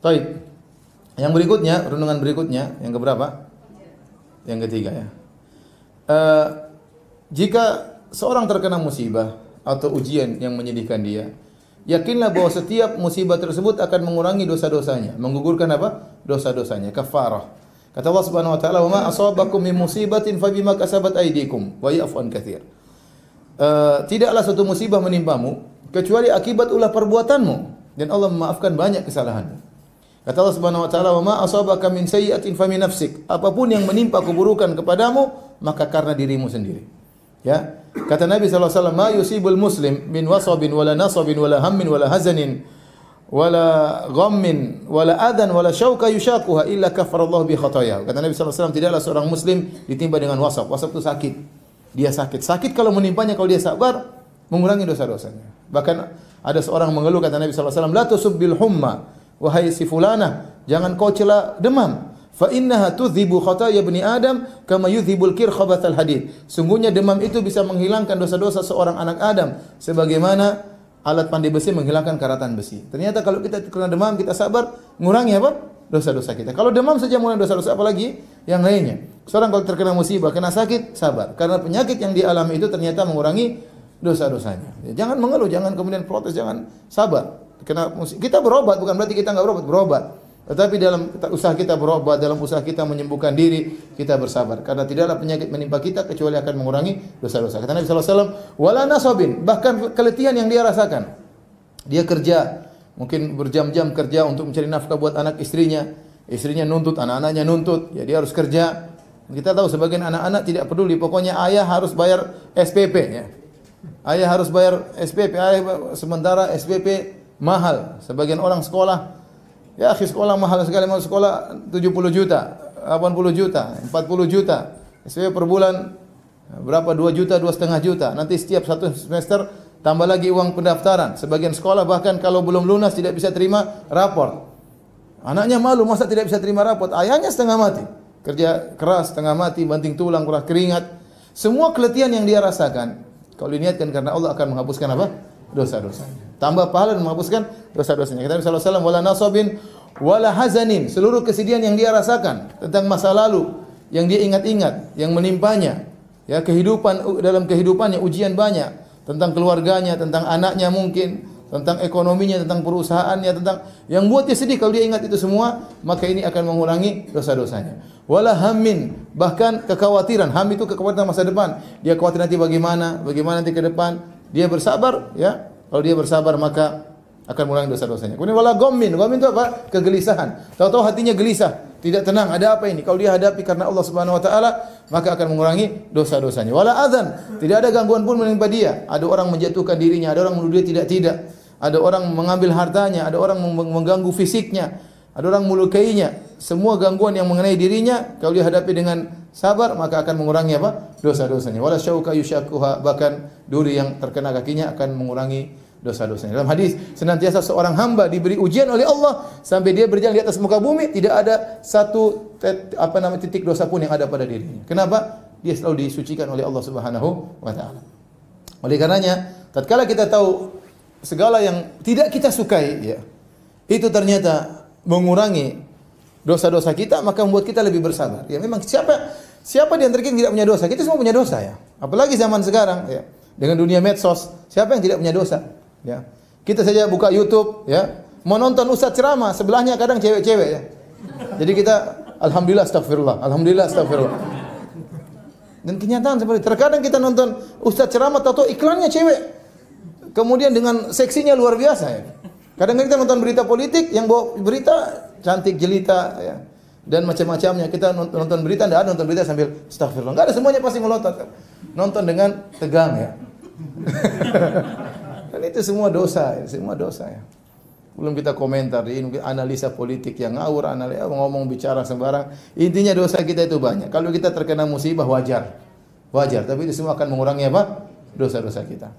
Baik. Yang berikutnya, renungan berikutnya, yang keberapa? Yang ketiga ya. Jika seorang terkena musibah atau ujian yang menyedihkan dia, yakinlah bahwa setiap musibah tersebut akan mengurangi dosa-dosanya, menggugurkan apa? Dosa-dosanya, kafarah. Kata Allah Subhanahu wa taala, "Wa ma asabakum min musibatin fabima kasabat aydikum wa ya'fu an katsir." Tidaklah suatu musibah menimpamu kecuali akibat ulah perbuatanmu, dan Allah memaafkan banyak kesalahanmu. Kata Allah Subhanahu wa taala, "Wa ma asabaka min sayyi'atin famin nafsik." Apapun yang menimpa keburukan kepadamu, maka karena dirimu sendiri. Ya. Kata Nabi sallallahu alaihi wasallam, "Ma yusibul muslim min wasabin wala nasabin wala hammin wala hazanin wala ghammin wala adan wala syauka yushaquha illa kafarallahu bi khatayahu." Kata Nabi sallallahu alaihi wasallam, tidaklah seorang muslim ditimpa dengan wasab. Wasab itu sakit. Dia sakit. Sakit kalau menimpanya, kalau dia sabar, mengurangi dosa-dosanya. Bahkan ada seorang mengeluh, kata Nabi sallallahu alaihi wasallam, "La tusubbil humma." Wahai si fulanah, jangan kau cela demam. Fa innaha tudhibu khataya bani Adam kama yudhibul kir khabathal hadid. Sungguhnya demam itu bisa menghilangkan dosa-dosa seorang anak Adam sebagaimana alat pandai besi menghilangkan karatan besi. Ternyata kalau kita kena demam, kita sabar, mengurangi apa? Dosa-dosa kita. Kalau demam saja mengurangi dosa-dosa, apalagi yang lainnya. Seorang kalau terkena musibah, kena sakit, sabar. Karena penyakit yang dialami itu ternyata mengurangi dosa-dosanya. Jangan mengeluh, jangan kemudian protes, jangan, sabar. Kita berobat, bukan berarti kita enggak berobat. Tetapi dalam usaha kita berobat, dalam usaha kita menyembuhkan diri, kita bersabar. Karena tidaklah penyakit menimpa kita kecuali akan mengurangi dosa-dosa. Kata Nabi sallallahu alaihi wasallam, "Wala nasabin." Bahkan keletihan yang dia rasakan. Dia kerja, mungkin berjam-jam kerja untuk mencari nafkah buat anak istrinya. Istrinya nuntut, anak-anaknya nuntut, ya dia harus kerja. Kita tahu sebagian anak-anak tidak peduli, pokoknya ayah harus bayar SPP ya. Ayah harus bayar SPP, sementara SPP mahal. Sebagian orang sekolah, ya akhi, sekolah mahal sekali, mau sekolah 70 juta, 80 juta, 40 juta. SPP per bulan berapa? 2 juta, 2,5 juta. Nanti setiap satu semester tambah lagi uang pendaftaran. Sebagian sekolah bahkan kalau belum lunas tidak bisa terima raport. Anaknya malu, masa tidak bisa terima raport? Ayahnya setengah mati. Kerja keras, setengah mati, banting tulang, kurang keringat. Semua keletihan yang dia rasakan, kalau diniatkan karena Allah, akan menghapuskan apa? Dosa-dosanya. Tambah pahala dan menghapuskan dosa-dosanya. Kata Nabi sallallahu alaihi wasallam, "Wala nasabin wala hazanin." Seluruh kesedihan yang dia rasakan tentang masa lalu yang dia ingat-ingat, yang menimpanya, ya kehidupan, dalam kehidupannya ujian banyak, tentang keluarganya, tentang anaknya mungkin, tentang ekonominya, tentang perusahaannya, tentang yang buat dia sedih. Kalau dia ingat itu semua, maka ini akan mengurangi dosa-dosanya. Wala hammin, bahkan kekhawatiran. Ham itu kekhawatiran masa depan. Dia khawatir nanti bagaimana nanti ke depan. Dia bersabar, ya. Kalau dia bersabar, maka akan mengurangi dosa-dosanya. Kemudian wala ghammin. Ghammin itu apa? Kegelisahan. Tahu-tahu hatinya gelisah, tidak tenang. Ada apa ini? Kalau dia hadapi karena Allah Subhanahu wa taala, maka akan mengurangi dosa-dosanya. Wala adzan. Tidak ada gangguan pun menimpa dia. Ada orang menjatuhkan dirinya, ada orang menuduh dia tidak. Ada orang mengambil hartanya, ada orang mengganggu fisiknya, ada orang melukainya. Semua gangguan yang mengenai dirinya, kalau dia hadapi dengan sabar, maka akan mengurangi apa? Dosa-dosanya. Wala syauka yushaquha, bahkan duri yang terkena kakinya akan mengurangi dosa-dosanya. Dalam hadis, senantiasa seorang hamba diberi ujian oleh Allah sampai dia berjalan di atas muka bumi, tidak ada satu titik dosa pun yang ada pada dirinya. Kenapa? Dia selalu disucikan oleh Allah Subhanahu wa taala. Oleh karenanya, tatkala kita tahu segala yang tidak kita sukai, ya, itu ternyata mengurangi dosa-dosa kita, maka membuat kita lebih bersabar. Ya, memang siapa di antara kita tidak punya dosa? Kita semua punya dosa, ya. Apalagi zaman sekarang, ya, dengan dunia medsos, siapa yang tidak punya dosa? Ya. Kita saja buka YouTube, ya, mau nonton ustaz ceramah, sebelahnya kadang cewek-cewek, ya. Jadi kita alhamdulillah astagfirullah. Dan kenyataan seperti itu. Terkadang kita nonton ustaz ceramah, tahu-tahu iklannya cewek. Kemudian dengan seksinya luar biasa, ya. Kadang-kadang kita nonton berita politik, yang bawa berita cantik jelita, ya, dan macam-macamnya. Kita nonton berita, tidak ada nonton berita sambil astagfirullah. Enggak ada, semuanya pasti melotot. Nonton dengan tegang, ya. Dan itu semua dosa, ya. Semua dosa, ya. Belum kita komentar, ini analisa politik yang ngawur, ngomong bicara sembarang. Intinya dosa kita itu banyak. Kalau kita terkena musibah wajar. Tapi itu semua akan mengurangi apa? Dosa-dosa kita.